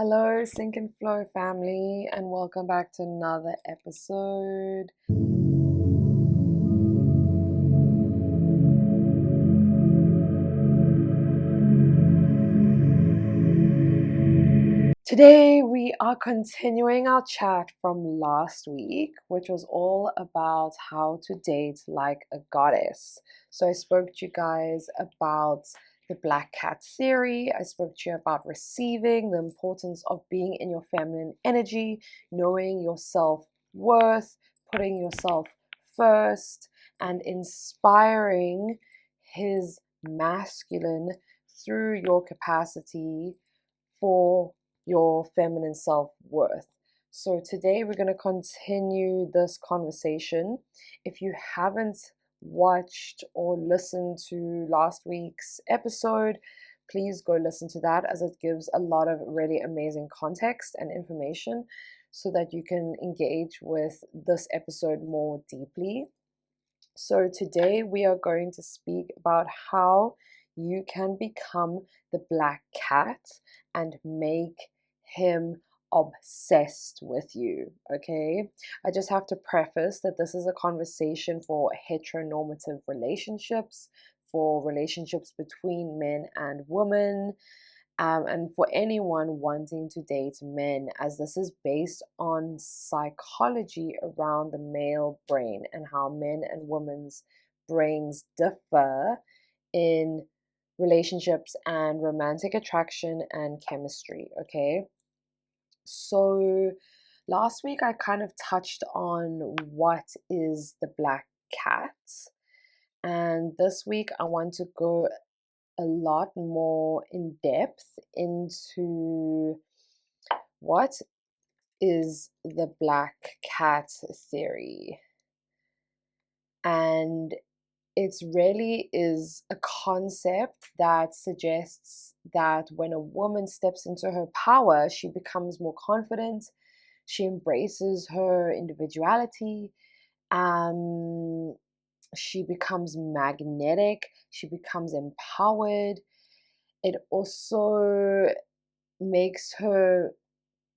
Hello, Sync and Flow family, and welcome back to another episode. Today, we are continuing our chat from last week, which was all about how to date like a goddess. So, I spoke to you guys about the black cat theory. I spoke to you about receiving, the importance of being in your feminine energy, knowing your self-worth, putting yourself first, and inspiring his masculine through your capacity for your feminine self-worth. So today we're going to continue this conversation. If you haven't watched or listened to last week's episode, please go listen to that, as it gives a lot of really amazing context and information so that you can engage with this episode more deeply. So today we are going to speak about how you can become the black cat and make him obsessed with you. Okay, I just have to preface that this is a conversation for heteronormative relationships, for relationships between men and women, and for anyone wanting to date men, as this is based on psychology around the male brain and how men and women's brains differ in relationships and romantic attraction and chemistry. Okay, so last week I kind of touched on what is the black cat, and this week I want to go a lot more in depth into what is the black cat theory. And it really is a concept that suggests that when a woman steps into her power, she becomes more confident, she embraces her individuality, she becomes magnetic, she becomes empowered. It also makes her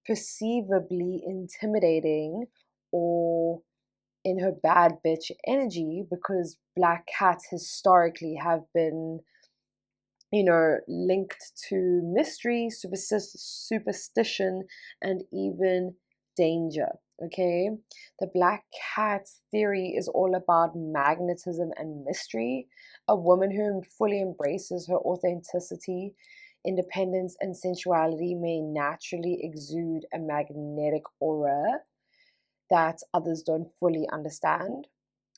perceivably intimidating or in her bad bitch energy, because black cats historically have been, linked to mystery, superstition, and even danger. Okay, the black cat theory is all about magnetism and mystery. A woman who fully embraces her authenticity, independence, and sensuality may naturally exude a magnetic aura that others don't fully understand.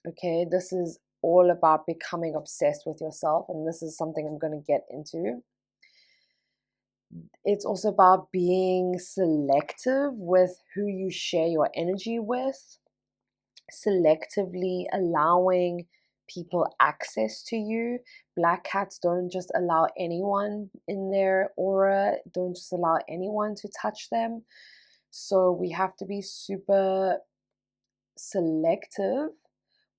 Okay, this is all about becoming obsessed with yourself, and this is something I'm going to get into. It's also about being selective with who you share your energy with, selectively allowing people access to you. Black cats don't just allow anyone in their aura, don't just allow anyone to touch them. So we have to be super selective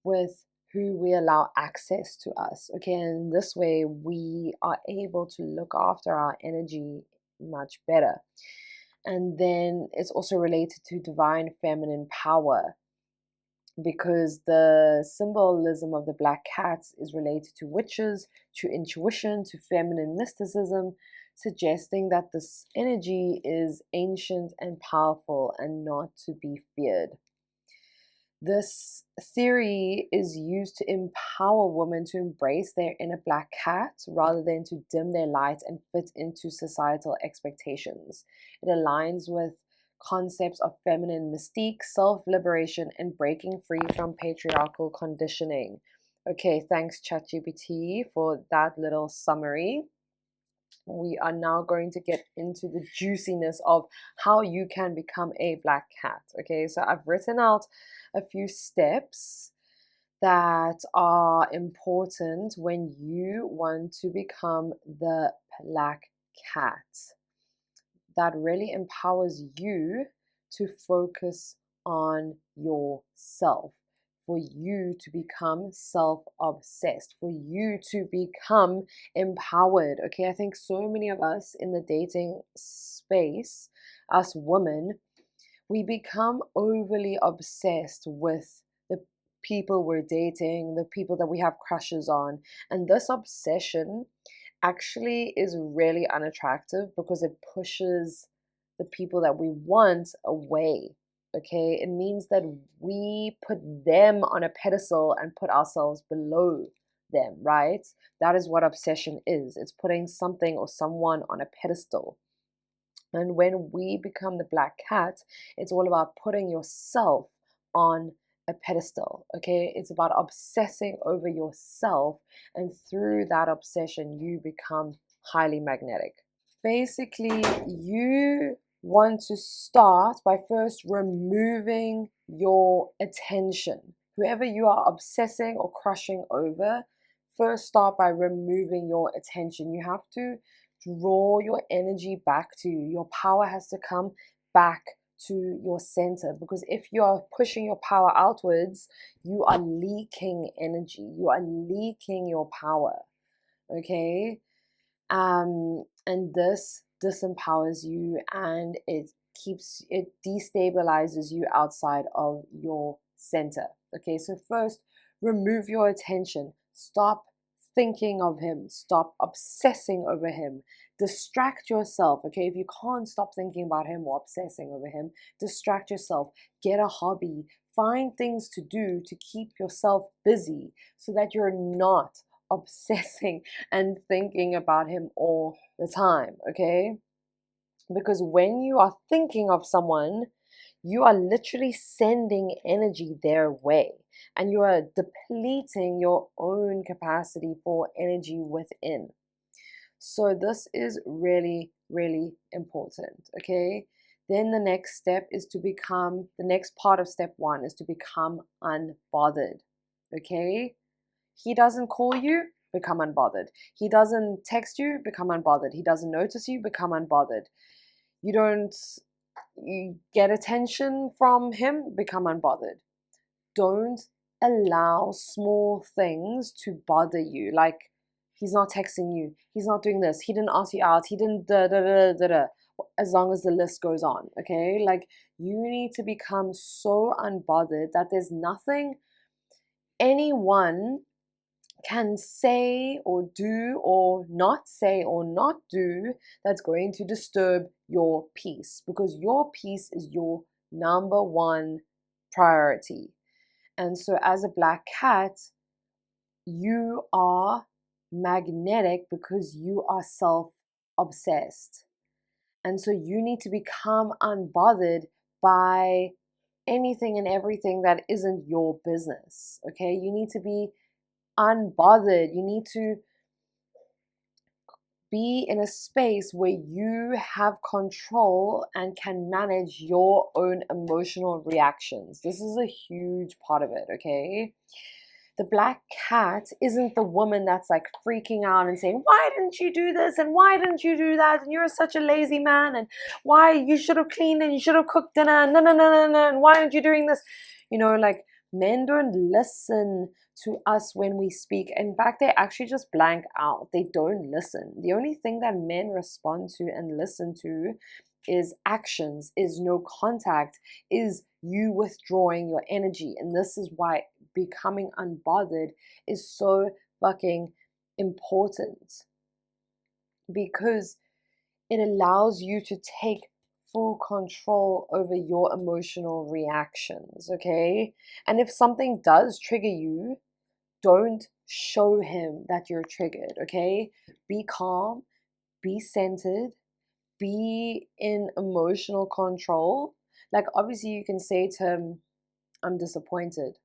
with who we allow access to us. Okay, and this way we are able to look after our energy much better. And then it's also related to divine feminine power, because the symbolism of the black cat is related to witches, to intuition, to feminine mysticism, suggesting that this energy is ancient and powerful and not to be feared. This theory is used to empower women to embrace their inner black cat rather than to dim their light and fit into societal expectations. It aligns with concepts of feminine mystique, self-liberation, and breaking free from patriarchal conditioning. Okay, thanks ChatGPT for that little summary. We are now going to get into the juiciness of how you can become a black cat. Okay, so I've written out a few steps that are important when you want to become the black cat, that really empowers you to focus on yourself, for you to become self-obsessed, for you to become empowered. Okay, I think so many of us in the dating space, us women, we become overly obsessed with the people we're dating, the people that we have crushes on. And this obsession actually is really unattractive because it pushes the people that we want away. Okay, it means that we put them on a pedestal and put ourselves below them, right? That is what obsession is. It's putting something or someone on a pedestal. And when we become the black cat, it's all about putting yourself on a pedestal. Okay, it's about obsessing over yourself, and through that obsession, you become highly magnetic. Basically, you want to start by first removing your attention. Whoever you are obsessing or crushing over, first start by removing your attention. You have to draw your energy back to you. Your power has to come back to your center, because if you are pushing your power outwards, you are leaking energy. You are leaking your power. Okay? And this disempowers you, and it destabilizes you outside of your center. Okay, so first, remove your attention. Stop thinking of him. Stop obsessing over him. Distract yourself. Okay, if you can't stop thinking about him or obsessing over him, distract yourself. Get a hobby. Find things to do to keep yourself busy so that you're not obsessing and thinking about him all the time. Okay, because when you are thinking of someone, you are literally sending energy their way, and you are depleting your own capacity for energy within. So this is really, really important. Okay, then the next step is to become, the next part of step 1 is to become unbothered. Okay, he doesn't call you, become unbothered. He doesn't text you, become unbothered. He doesn't notice you, become unbothered. You get attention from him, become unbothered. Don't allow small things to bother you. Like, he's not texting you, he's not doing this, he didn't ask you out, he didn't da da da da da. As long as the list goes on. Okay, like, you need to become so unbothered that there's nothing anyone can say or do or not say or not do that's going to disturb your peace, because your peace is your number one priority. And so as a black cat, you are magnetic because you are self-obsessed. And so you need to become unbothered by anything and everything that isn't your business. Okay, you need to be unbothered. You need to be in a space where you have control and can manage your own emotional reactions. This is a huge part of it. Okay, the black cat isn't the woman that's like freaking out and saying, why didn't you do this and why didn't you do that, and you're such a lazy man, and why you should have cleaned and you should have cooked dinner, and no, and why aren't you doing this? Like, men don't listen to us when we speak. In fact, they actually just blank out. They don't listen. The only thing that men respond to and listen to is actions, is no contact, is you withdrawing your energy. And this is why becoming unbothered is so fucking important, because it allows you to take full control over your emotional reactions. Okay, and if something does trigger you, don't show him that you're triggered. Okay, be calm, be centered, be in emotional control. Like, obviously you can say to him, I'm disappointed,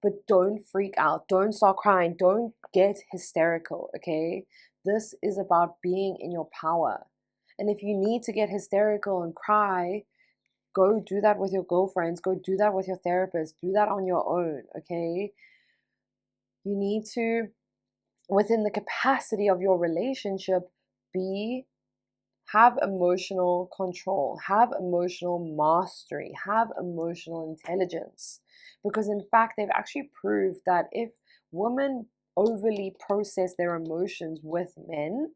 but don't freak out, don't start crying, don't get hysterical. Okay, this is about being in your power. And if you need to get hysterical and cry, go do that with your girlfriends, go do that with your therapist, do that on your own. Okay, you need to, within the capacity of your relationship, have emotional control, have emotional mastery, have emotional intelligence. Because in fact, they've actually proved that if women overly process their emotions with men,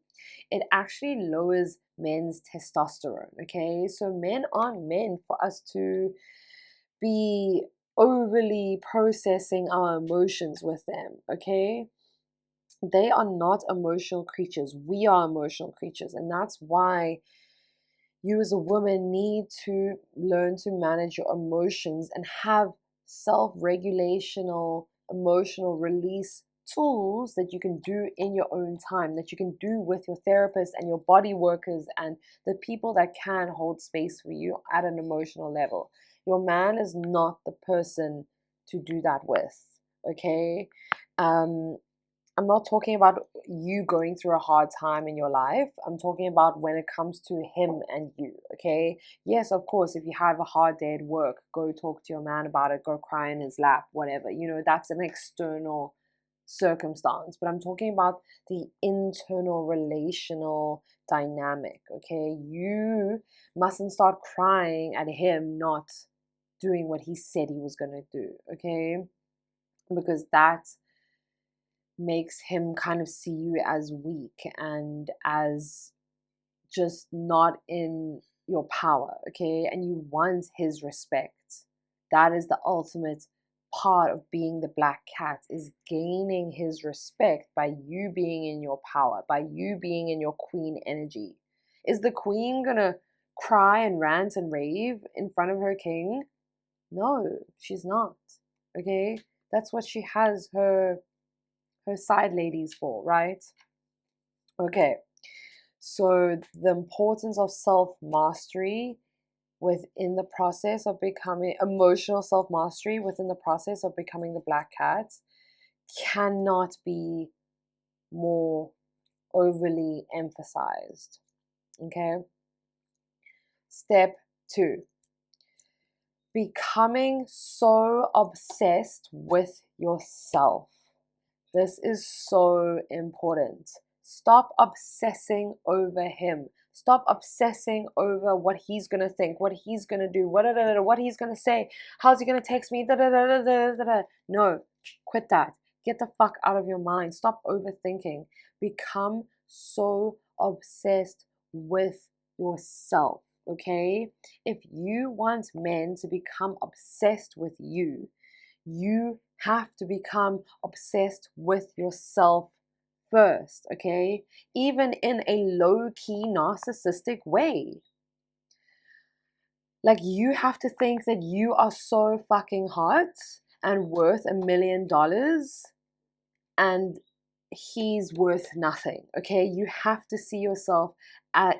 it actually lowers men's testosterone. Okay, so men aren't meant for us to be overly processing our emotions with them. Okay, they are not emotional creatures. We are emotional creatures, and that's why you as a woman need to learn to manage your emotions and have self-regulational emotional release tools that you can do in your own time, that you can do with your therapist and your body workers and the people that can hold space for you at an emotional level. Your man is not the person to do that with. Okay, I'm not talking about you going through a hard time in your life. I'm talking about when it comes to him and you, okay? Yes, of course, if you have a hard day at work, go talk to your man about it, go cry in his lap, whatever. You know, that's an external circumstance. But I'm talking about the internal relational dynamic, okay? You mustn't start crying at him not doing what he said he was going to do, okay? Because that's makes him kind of see you as weak and as just not in your power, okay? And you want his respect. That is the ultimate part of being the black cat, is gaining his respect by you being in your power, by you being in your queen energy. Is the queen gonna cry and rant and rave in front of her king? No, she's not, okay? That's what she has her side ladies for, right? Okay, so the importance of self-mastery within the process of becoming emotional self-mastery within the process of becoming the black cat cannot be more overly emphasized. Okay, step 2, becoming so obsessed with yourself. This is so important. Stop obsessing over him. Stop obsessing over what he's going to think, what he's going to do, what he's going to say, how's he going to text me, No, quit that. Get the fuck out of your mind. Stop overthinking. Become so obsessed with yourself, okay? If you want men to become obsessed with you, you have to become obsessed with yourself first, okay? Even in a low-key narcissistic way. Like, you have to think that you are so fucking hot and worth $1 million and he's worth nothing, okay? You have to see yourself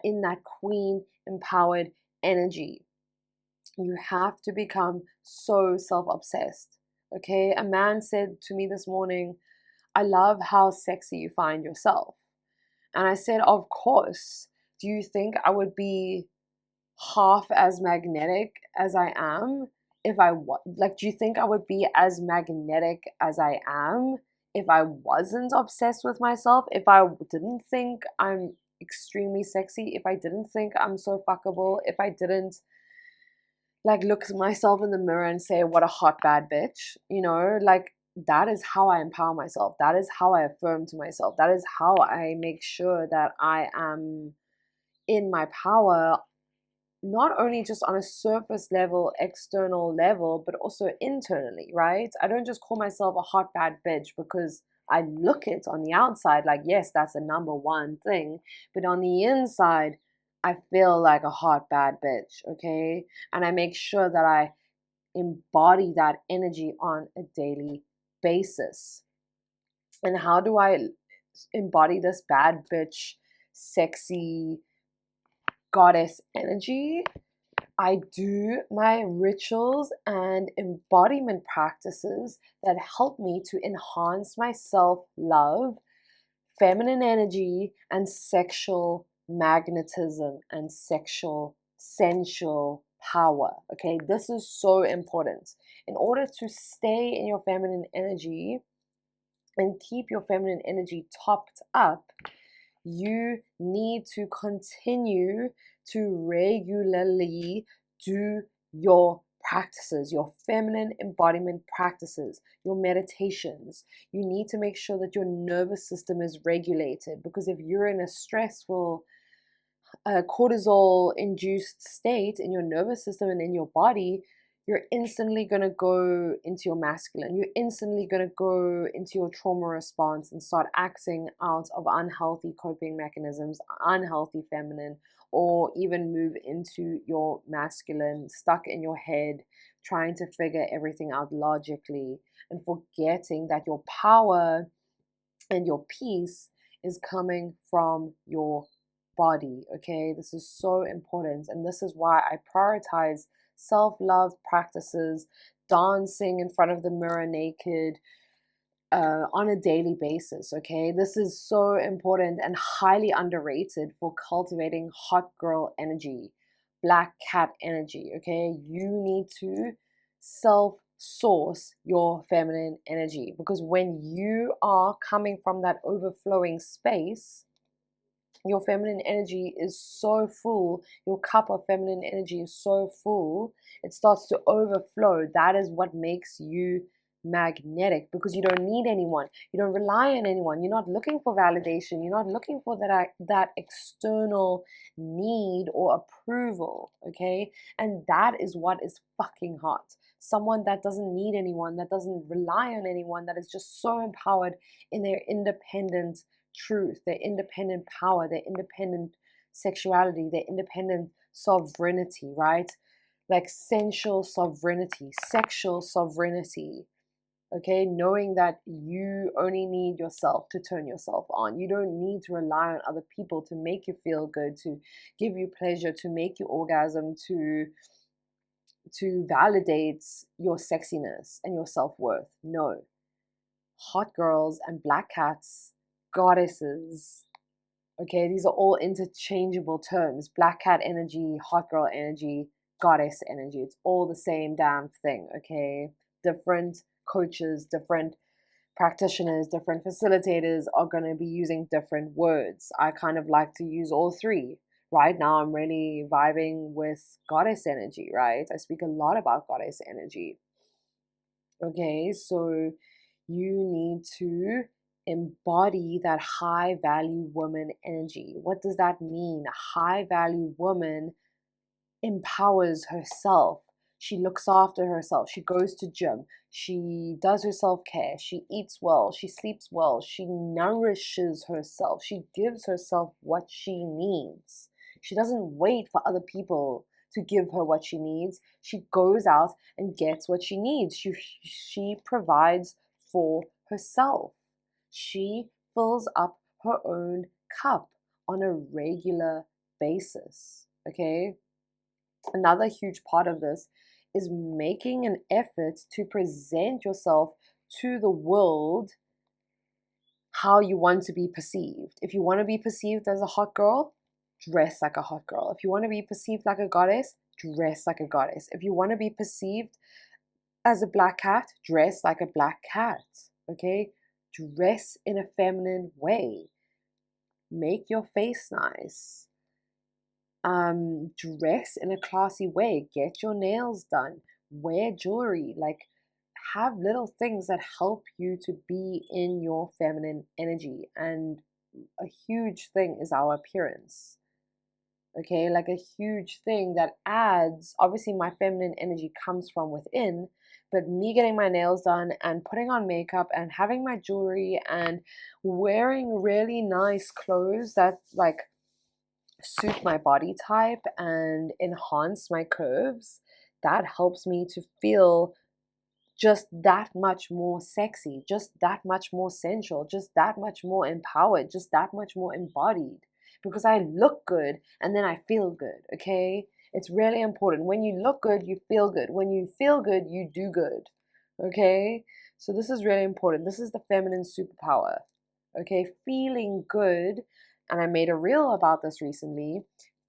in that queen empowered energy. You have to become so self-obsessed. Okay, a man said to me this morning, I love how sexy you find yourself. And I said, of course. Do you think I would be half as magnetic as I am if I was? Like, do you think I would be as magnetic as I am if I wasn't obsessed with myself? If I didn't think I'm extremely sexy? If I didn't think I'm so fuckable? If I didn't like look at myself in the mirror and say, what a hot bad bitch, you know, like that is how I empower myself. That is how I affirm to myself. That is how I make sure that I am in my power, not only just on a surface level, external level, but also internally, right? I don't just call myself a hot bad bitch because I look it on the outside like, yes, that's the number one thing. But on the inside, I feel like a hot bad bitch, okay? And I make sure that I embody that energy on a daily basis. And how do I embody this bad bitch, sexy goddess energy? I do my rituals and embodiment practices that help me to enhance my self-love, feminine energy, and sexual magnetism and sexual sensual power. Okay, this is so important. In order to stay in your feminine energy and keep your feminine energy topped up, you need to continue to regularly do your practices, your feminine embodiment practices, your meditations. You need to make sure that your nervous system is regulated, because if you're in a stressful, cortisol induced state in your nervous system and in your body, you're instantly going to go into your masculine. You're instantly going to go into your trauma response and start acting out of unhealthy coping mechanisms, unhealthy feminine, or even move into your masculine, stuck in your head, trying to figure everything out logically and forgetting that your power and your peace is coming from your body. Okay, this is so important, and this is why I prioritize self-love practices, dancing in front of the mirror naked, on a daily basis. Okay, this is so important and highly underrated for cultivating hot girl energy, black cat energy. Okay, you need to self source your feminine energy, because when you are coming from that overflowing space, your feminine energy is so full, your cup of feminine energy is so full, it starts to overflow. That is what makes you magnetic, because you don't need anyone, you don't rely on anyone, you're not looking for validation, you're not looking for that external need or approval. Okay, and that is what is fucking hot. Someone that doesn't need anyone, that doesn't rely on anyone, that is just so empowered in their independent truth, their independent power, their independent sexuality, their independent sovereignty, right? Like sensual sovereignty, sexual sovereignty. Okay, knowing that you only need yourself to turn yourself on. You don't need to rely on other people to make you feel good, to give you pleasure, to make you orgasm, to validate your sexiness and your self-worth. No. Hot girls and black cats, goddesses. Okay, these are all interchangeable terms. Black cat energy, hot girl energy, goddess energy. It's all the same damn thing. Okay, different coaches, different practitioners, different facilitators are going to be using different words. I kind of like to use all three. Right now, I'm really vibing with goddess energy, right? I speak a lot about goddess energy. Okay, so you need to embody that high value woman energy. What does that mean? A high value woman empowers herself. She looks after herself. She goes to gym. She does her self-care. She eats well. She sleeps well. She nourishes herself. She gives herself what she needs. She doesn't wait for other people to give her what she needs. She goes out and gets what she needs. She provides for herself. She fills up her own cup on a regular basis. Okay? Another huge part of this is making an effort to present yourself to the world how you want to be perceived. If you want to be perceived as a hot girl, dress like a hot girl. If you want to be perceived like a goddess, dress like a goddess. If you want to be perceived as a black cat, dress like a black cat. Okay? Dress in a feminine way. Make your face nice. Dress in a classy way, get your nails done, wear jewelry, like have little things that help you to be in your feminine energy. And a huge thing is our appearance. Okay, like a huge thing that adds, obviously my feminine energy comes from within, but me getting my nails done and putting on makeup and having my jewelry and wearing really nice clothes that like suit my body type and enhance my curves, that helps me to feel just that much more sexy, just that much more sensual, just that much more empowered, just that much more embodied, because I look good and then I feel good. Okay, it's really important. When you look good, you feel good. When you feel good, you do good. Okay, so this is really important. This is the feminine superpower. Okay, feeling good, and I made a reel about this recently,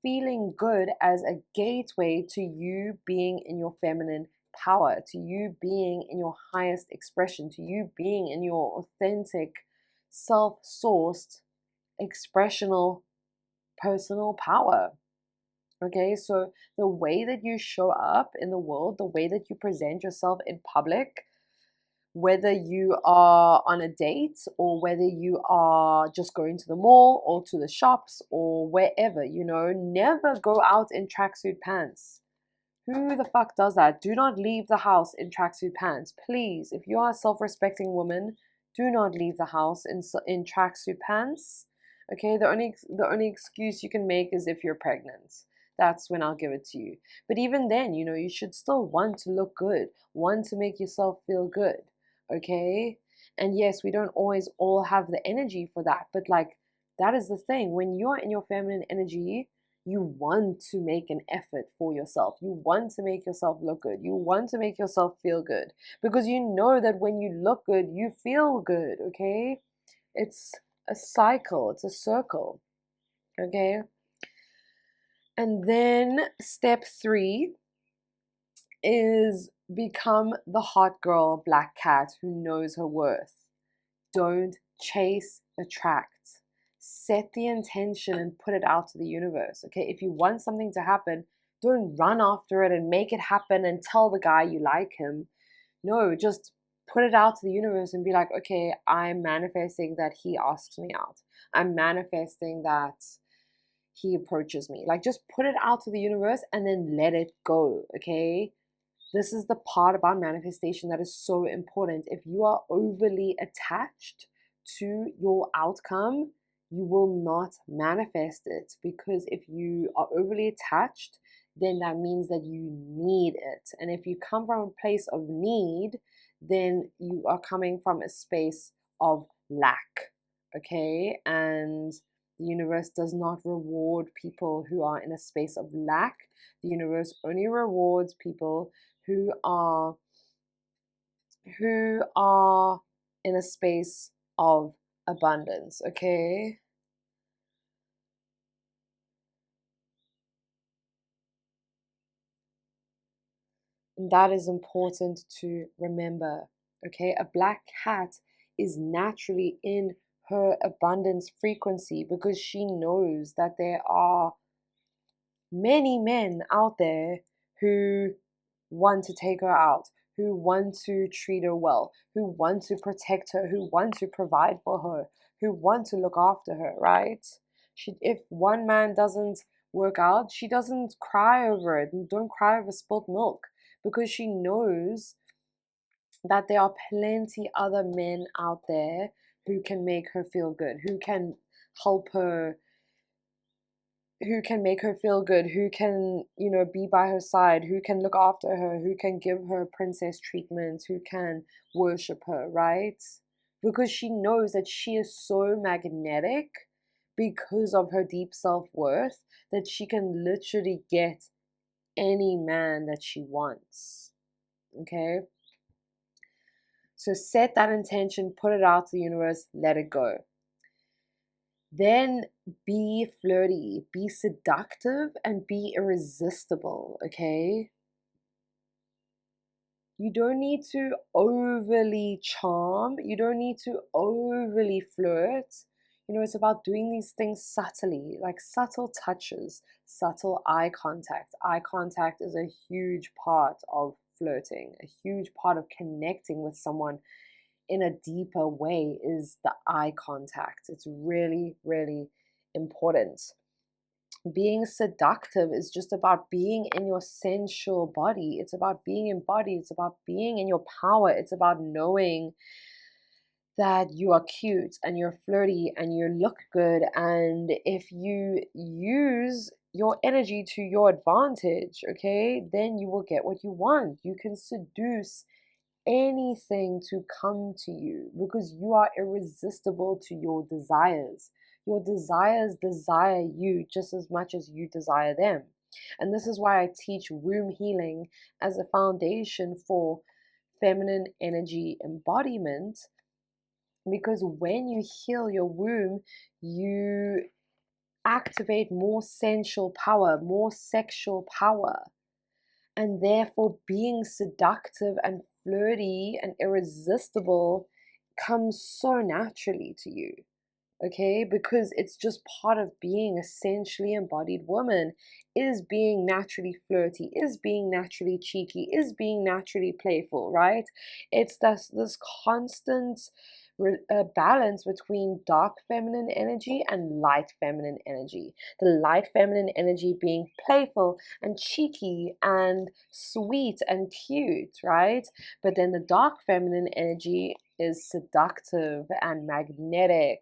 feeling good as a gateway to you being in your feminine power, to you being in your highest expression, to you being in your authentic, self-sourced, expressional, personal power. Okay, so the way that you show up in the world, the way that you present yourself in public, whether you are on a date or whether you are just going to the mall or to the shops or wherever, never go out in tracksuit pants. Who the fuck does that? Do not leave the house in tracksuit pants. Please, if you are a self-respecting woman, do not leave the house in tracksuit pants. Okay, the only excuse you can make is if you're pregnant. That's when I'll give it to you. But even then, you should still want to look good, want to make yourself feel good. Okay? And yes, we don't always all have the energy for that, but like that is the thing. When you're in your feminine energy, you want to make an effort for yourself. You want to make yourself look good. You want to make yourself feel good because you know that when you look good, you feel good, okay? It's a cycle, it's a circle, okay? And then step 3 is become the hot girl black cat who knows her worth. Don't chase, attract. Set the intention and put it out to the universe. Okay, if you want something to happen, don't run after it and make it happen and tell the guy you like him. No, just put it out to the universe and be like, okay, I'm manifesting that he asks me out. I'm manifesting that he approaches me. Like, just put it out to the universe and then let it go. Okay, this is the part about manifestation that is so important. If you are overly attached to your outcome, you will not manifest it, because if you are overly attached, then that means that you need it. And if you come from a place of need, then you are coming from a space of lack. Okay? And the universe does not reward people who are in a space of lack. The universe only rewards people who are in a space of abundance. Okay, and that is important to remember. Okay, a black cat is naturally in her abundance frequency because she knows that there are many men out there who want to take her out, who want to treat her well, who want to protect her, who want to provide for her, who want to look after her, right? If one man doesn't work out, she doesn't cry over it, and don't cry over spilt milk, because she knows that there are plenty other men out there who can make her feel good, who can help her, who can make her feel good, who can, be by her side, who can look after her, who can give her princess treatment, who can worship her, right? Because she knows that she is so magnetic because of her deep self-worth that she can literally get any man that she wants. Okay? So set that intention, put it out to the universe, let it go. Then be flirty, be seductive, and be irresistible, okay? You don't need to overly charm. You don't need to overly flirt. It's about doing these things subtly, like subtle touches, subtle eye contact. Eye contact is a huge part of flirting, a huge part of connecting with someone in a deeper way is the eye contact. It's really, really important. Being seductive is just about being in your sensual body. It's about being embodied. It's about being in your power. It's about knowing that you are cute and you're flirty and you look good. And if you use your energy to your advantage, okay, then you will get what you want. You can seduce anything to come to you because you are irresistible to your desires. Your desires desire you just as much as you desire them. And this is why I teach womb healing as a foundation for feminine energy embodiment, because when you heal your womb, you activate more sensual power, more sexual power, and therefore being seductive and flirty and irresistible comes so naturally to you. okay? Because it's just part of being essentially embodied woman, is being naturally flirty, is being naturally cheeky, is being naturally playful, right? It's this constant balance between dark feminine energy and light feminine energy. The light feminine energy being playful and cheeky and sweet and cute, right? But then the dark feminine energy is seductive and magnetic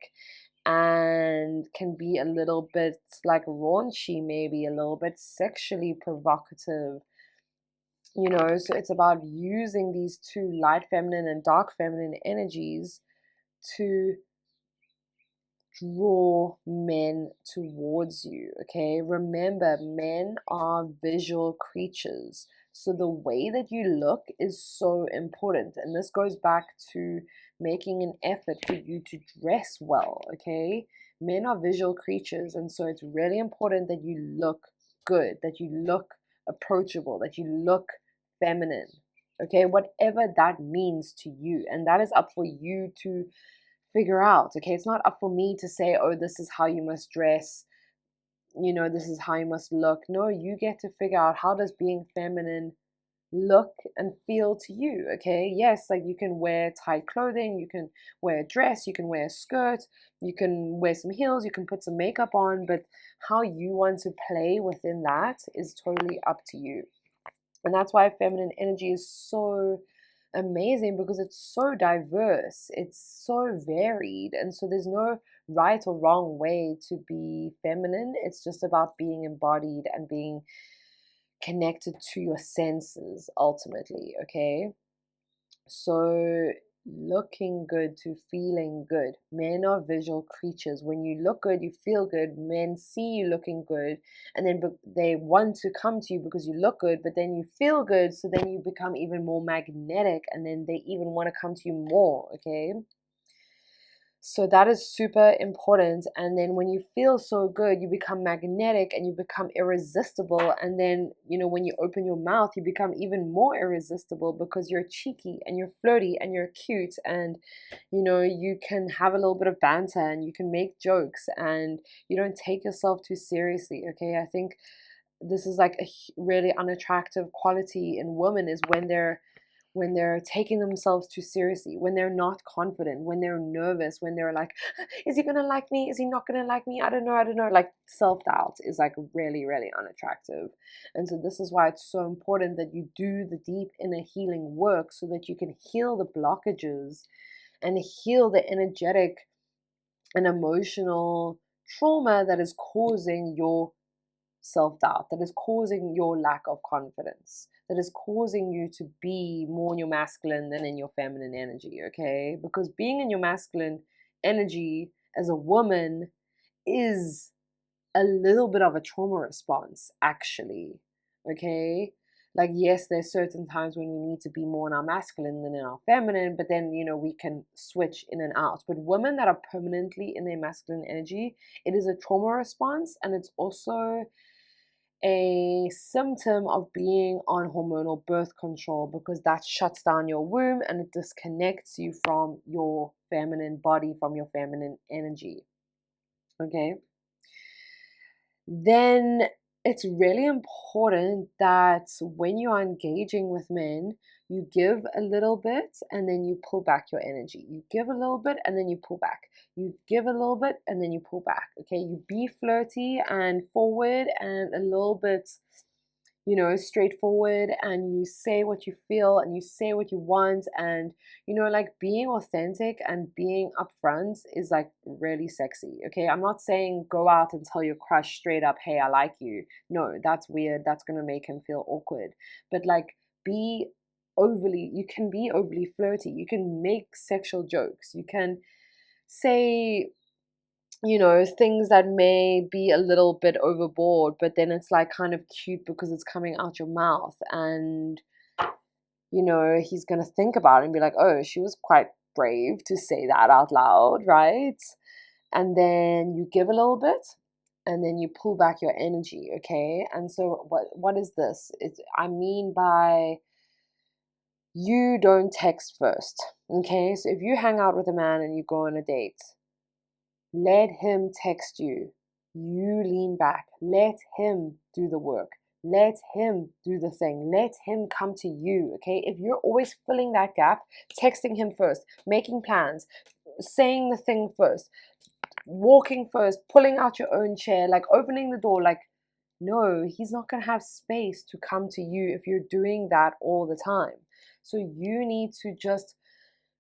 and can be a little bit like raunchy, maybe a little bit sexually provocative, you know. So it's about using these two, light feminine and dark feminine energies, to draw men towards you. Okay, remember, men are visual creatures, so the way that you look is so important, and this goes back to making an effort for you to dress well. Okay, men are visual creatures, and so it's really important that you look good, that you look approachable, that you look feminine. Okay, whatever that means to you, and that is up for you to figure out. Okay, it's not up for me to say, oh, this is how you must dress, you know, this is how you must look. No, you get to figure out, how does being feminine look and feel to you? Okay, yes, like you can wear tight clothing, you can wear a dress, you can wear a skirt, you can wear some heels, you can put some makeup on, but how you want to play within that is totally up to you. And that's why feminine energy is so amazing, because it's so diverse, it's so varied, and so there's no right or wrong way to be feminine. It's just about being embodied and being connected to your senses ultimately. Okay, so looking good to feeling good. Men are visual creatures. When you look good, you feel good. Men see you looking good, and then they want to come to you because you look good, but then you feel good, so then you become even more magnetic, and then they even want to come to you more. Okay, so that is super important. And then when you feel so good, you become magnetic and you become irresistible. And then, you know, when you open your mouth, you become even more irresistible, because you're cheeky and you're flirty and you're cute, and, you know, you can have a little bit of banter and you can make jokes and you don't take yourself too seriously. Okay, I think this is like a really unattractive quality in women, is when they're taking themselves too seriously, when they're not confident, when they're nervous, when they're like, is he gonna like me? Is he not gonna like me? I don't know, I don't know. Like, self-doubt is like really, really unattractive. And so this is why it's so important that you do the deep inner healing work, so that you can heal the blockages and heal the energetic and emotional trauma that is causing your self-doubt, that is causing your lack of confidence, that is causing you to be more in your masculine than in your feminine energy. Okay, because being in your masculine energy as a woman is a little bit of a trauma response, actually. Okay, like, yes, there's certain times when we need to be more in our masculine than in our feminine, but then, you know, we can switch in and out. But women that are permanently in their masculine energy, it is a trauma response, and it's also a symptom of being on hormonal birth control, because that shuts down your womb and it disconnects you from your feminine body, from your feminine energy. Okay, then it's really important that when you are engaging with men, you give a little bit and then you pull back your energy. You give a little bit and then you pull back. You give a little bit and then you pull back. Okay, you be flirty and forward and a little bit, you know, straightforward, and you say what you feel and you say what you want, and, you know, like, being authentic and being upfront is like really sexy. Okay, I'm not saying go out and tell your crush straight up, hey, I like you. No, that's weird, that's gonna make him feel awkward. But like, you can be overly flirty, you can make sexual jokes, you can say, you know, things that may be a little bit overboard, but then it's like kind of cute because it's coming out your mouth, and, you know, he's going to think about it and be like, oh, she was quite brave to say that out loud, right? And then you give a little bit and then you pull back your energy. Okay, and so what is this? I mean by, you don't text first. Okay, so if you hang out with a man and you go on a date, Let him text you. You lean back. Let him do the work. Let him do the thing. Let him come to you, okay? If you're always filling that gap, texting him first, making plans, saying the thing first, walking first, pulling out your own chair, like opening the door, like, no, he's not going to have space to come to you if you're doing that all the time. So you need to just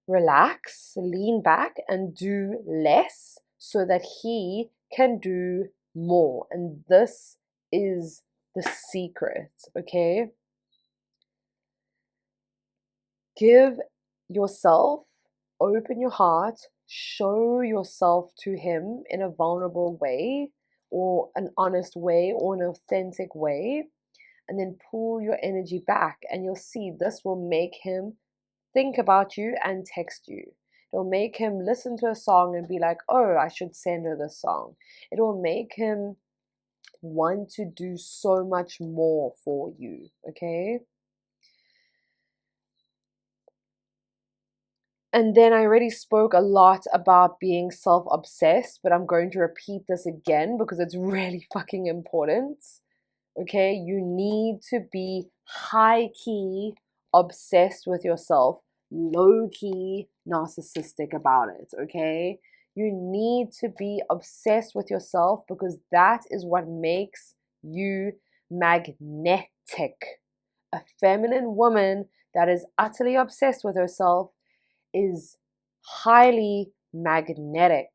relax, lean back, and do less so that he can do more. And this is the secret, okay? Give yourself, open your heart, show yourself to him in a vulnerable way, or an honest way, or an authentic way, and then pull your energy back, and you'll see this will make him think about you and text you. It'll make him listen to a song and be like, oh, I should send her this song. It will make him want to do so much more for you, okay? And then I already spoke a lot about being self-obsessed, but I'm going to repeat this again because it's really fucking important. Okay, you need to be high-key obsessed with yourself, low-key narcissistic about it, okay? You need to be obsessed with yourself because that is what makes you magnetic. A feminine woman that is utterly obsessed with herself is highly magnetic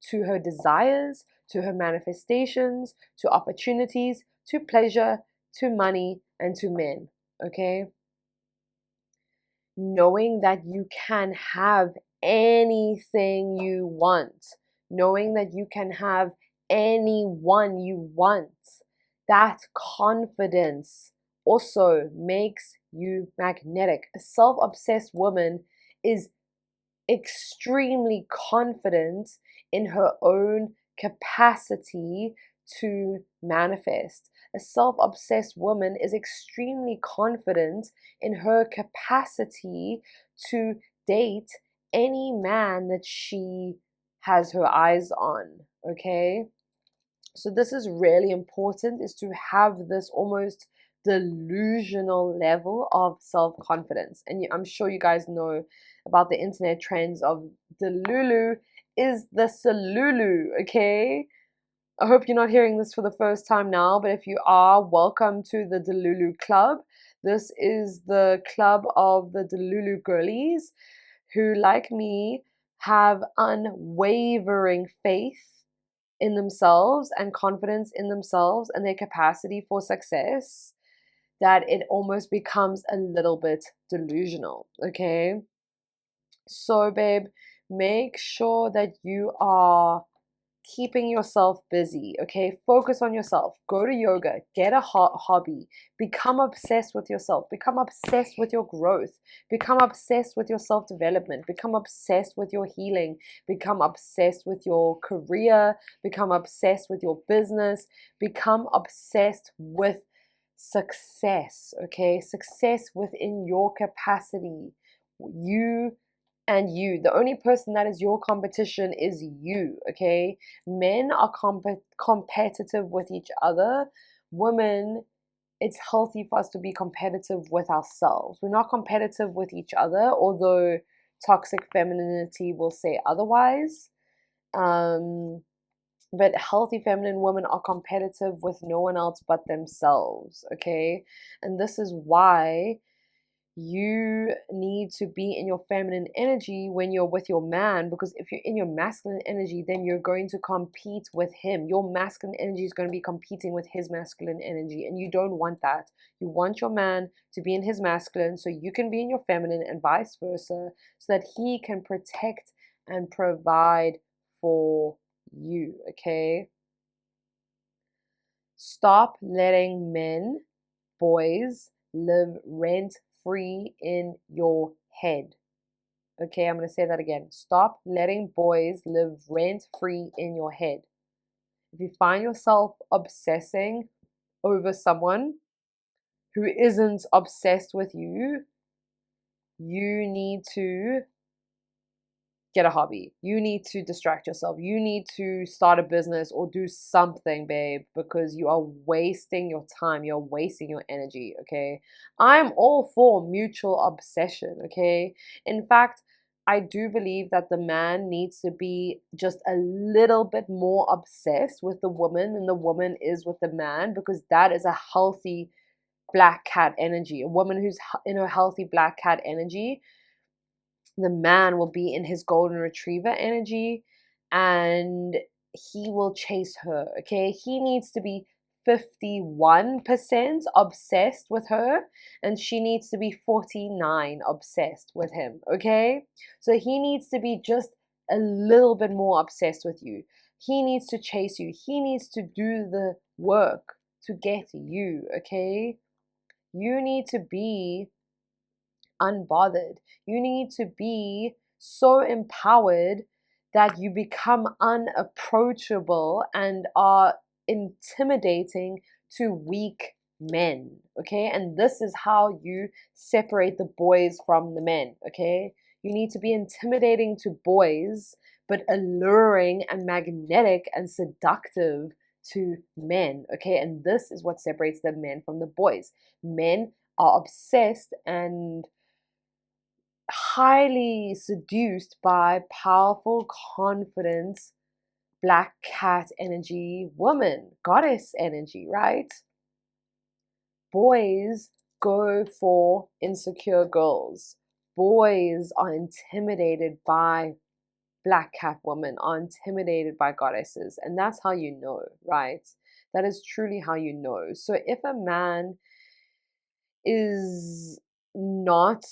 to her desires, to her manifestations, to opportunities, to pleasure, to money, and to men, okay? Knowing that you can have anything you want, knowing that you can have anyone you want, that confidence also makes you magnetic. A self-obsessed woman is extremely confident in her own capacity to manifest. A self-obsessed woman is extremely confident in her capacity to date any man that she has her eyes on, okay? So this is really important, is to have this almost delusional level of self-confidence. And I'm sure you guys know about the internet trends of delulu is the solulu, okay? I hope you're not hearing this for the first time now, but if you are, welcome to the Delulu Club. This is the club of the Delulu girlies who, like me, have unwavering faith in themselves and confidence in themselves and their capacity for success, that it almost becomes a little bit delusional, okay? So, babe, make sure that you are keeping yourself busy, okay? Focus on yourself. Go to yoga. Get a hobby. Become obsessed with yourself. Become obsessed with your growth. Become obsessed with your self-development. Become obsessed with your healing. Become obsessed with your career. Become obsessed with your business. Become obsessed with success, okay? Success within your capacity. You and you. The only person that is your competition is you, okay? Men are competitive with each other. Women, it's healthy for us to be competitive with ourselves. We're not competitive with each other, although toxic femininity will say otherwise. But healthy feminine women are competitive with no one else but themselves, okay? And this is why you need to be in your feminine energy when you're with your man, because if you're in your masculine energy, then you're going to compete with him. Your masculine energy is going to be competing with his masculine energy, and you don't want that. You want your man to be in his masculine so you can be in your feminine, and vice versa, so that he can protect and provide for you, okay? Stop letting men, boys, live rent free in your head. Okay, I'm going to say that again. Stop letting boys live rent free in your head. If you find yourself obsessing over someone who isn't obsessed with you, you need to get a hobby. You need to distract yourself. You need to start a business or do something, babe, because you are wasting your time. You're wasting your energy, okay? I'm all for mutual obsession, okay? In fact, I do believe that the man needs to be just a little bit more obsessed with the woman than the woman is with the man, because that is a healthy black cat energy. A woman who's in her healthy black cat energy, the man will be in his golden retriever energy and he will chase her, okay? He needs to be 51% obsessed with her and she needs to be 49 obsessed with him, okay? So he needs to be just a little bit more obsessed with you. He needs to chase you. He needs to do the work to get you, okay? You need to be unbothered. You need to be so empowered that you become unapproachable and are intimidating to weak men. Okay, and this is how you separate the boys from the men. Okay, you need to be intimidating to boys but alluring and magnetic and seductive to men. Okay, and this is what separates the men from the boys. Men are obsessed and highly seduced by powerful, confident, black cat energy woman, goddess energy, right? Boys go for insecure girls. Boys are intimidated by black cat women, are intimidated by goddesses. And that's how you know, right? That is truly how you know. So if a man is not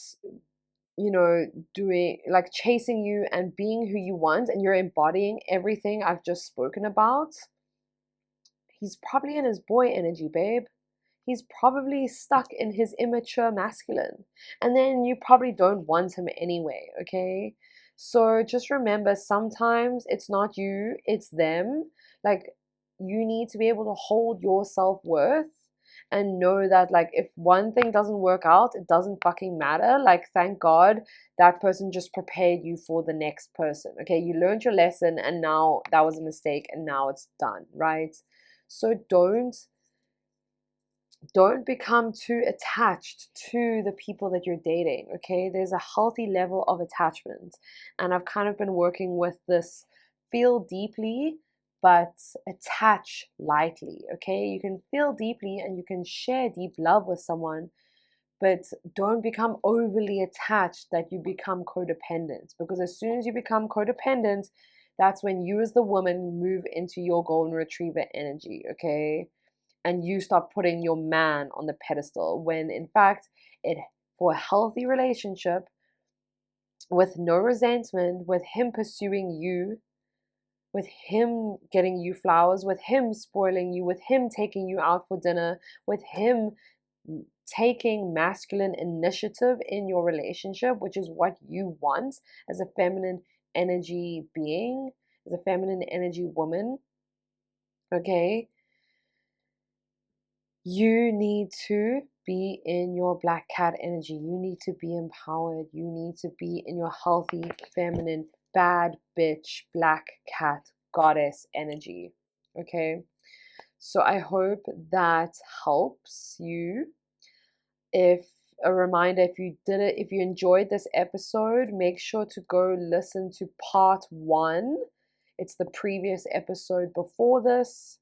doing like chasing you and being who you want and you're embodying everything I've just spoken about, he's probably in his boy energy, babe. He's probably stuck in his immature masculine. And then you probably don't want him anyway, okay? So just remember, sometimes it's not you, it's them. Like, you need to be able to hold your self-worth and know that, like, if one thing doesn't work out, it doesn't fucking matter. Like, thank God that person just prepared you for the next person. Okay, you learned your lesson and now that was a mistake and now it's done, right? So don't become too attached to the people that you're dating, okay? There's a healthy level of attachment. And I've kind of been working with this feel deeply, but attach lightly, okay? You can feel deeply and you can share deep love with someone, but don't become overly attached that you become codependent. Because as soon as you become codependent, that's when you as the woman move into your golden retriever energy, okay? And you start putting your man on the pedestal, when in fact, it for a healthy relationship with no resentment, with him pursuing you, with him getting you flowers, with him spoiling you, with him taking you out for dinner, with him taking masculine initiative in your relationship, which is what you want as a feminine energy being, as a feminine energy woman, okay? You need to be in your black cat energy. You need to be empowered. You need to be in your healthy, feminine, bad bitch, black cat, goddess energy. Okay? So I hope that helps you. If a reminder, if you enjoyed this episode, make sure to go listen to part 1. It's the previous episode before this.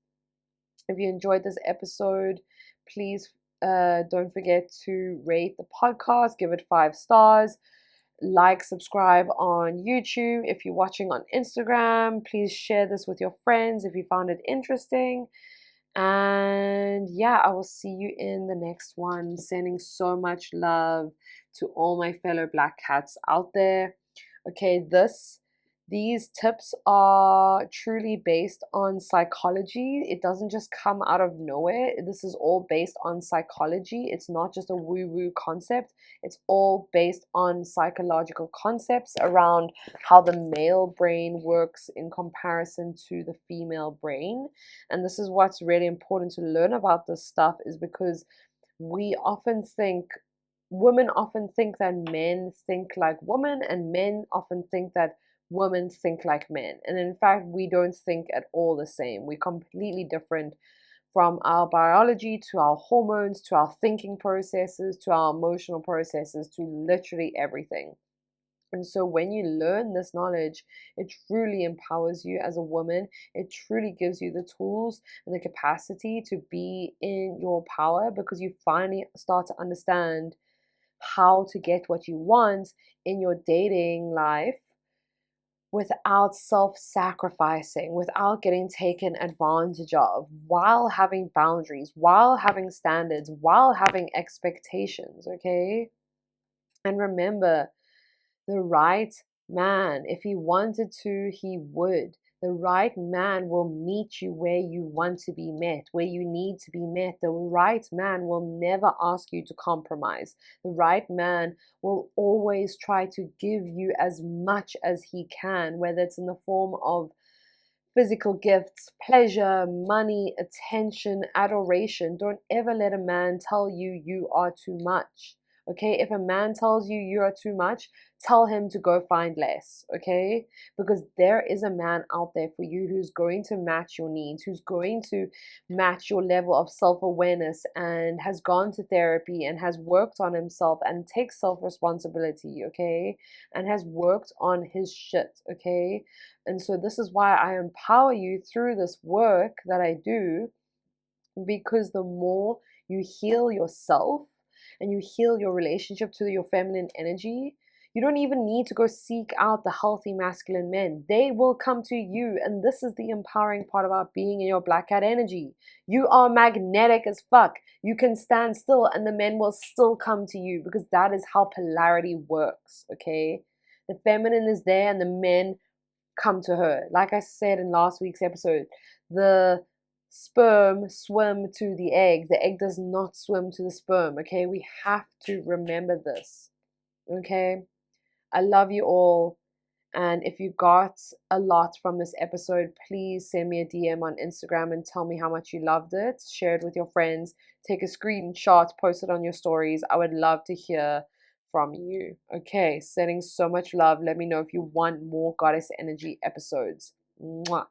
If you enjoyed this episode, please don't forget to rate the podcast, give it 5 stars, like, subscribe on YouTube. If you're watching on Instagram, please share this with your friends if you found it interesting. And yeah, I will see you in the next one. Sending so much love to all my fellow black cats out there. Okay, these tips are truly based on psychology. It doesn't just come out of nowhere. This is all based on psychology. It's not just a woo-woo concept. It's all based on psychological concepts around how the male brain works in comparison to the female brain. And this is what's really important to learn about this stuff, is because women often think that men think like women, and men often think that women think like men. And in fact, we don't think at all the same. We're completely different, from our biology to our hormones to our thinking processes to our emotional processes to literally everything. And so when you learn this knowledge, it truly empowers you as a woman. It truly gives you the tools and the capacity to be in your power, because you finally start to understand how to get what you want in your dating life without self-sacrificing, without getting taken advantage of, while having boundaries, while having standards, while having expectations, okay? And remember, the right man, if he wanted to, he would. The right man will meet you where you want to be met, where you need to be met. The right man will never ask you to compromise. The right man will always try to give you as much as he can, whether it's in the form of physical gifts, pleasure, money, attention, adoration. Don't ever let a man tell you you are too much. Okay, if a man tells you you are too much, tell him to go find less. Okay, because there is a man out there for you who's going to match your needs, who's going to match your level of self-awareness, and has gone to therapy and has worked on himself and takes self-responsibility. Okay, and has worked on his shit. Okay, and so this is why I empower you through this work that I do, because the more you heal yourself and you heal your relationship to your feminine energy, you don't even need to go seek out the healthy masculine men. They will come to you. And this is the empowering part about being in your black cat energy. You are magnetic as fuck. You can stand still and the men will still come to you, because that is how polarity works, okay? The feminine is there and the men come to her. Like I said in last week's episode, the sperm swim to the egg does not swim to the sperm. Okay, we have to remember this. Okay, I love you all, and if you got a lot from this episode, please send me a DM on Instagram and tell me how much you loved it. Share it with your friends, take a screenshot, post it on your stories. I would love to hear from you. Okay, sending so much love. Let me know if you want more Goddess Energy episodes. Mwah.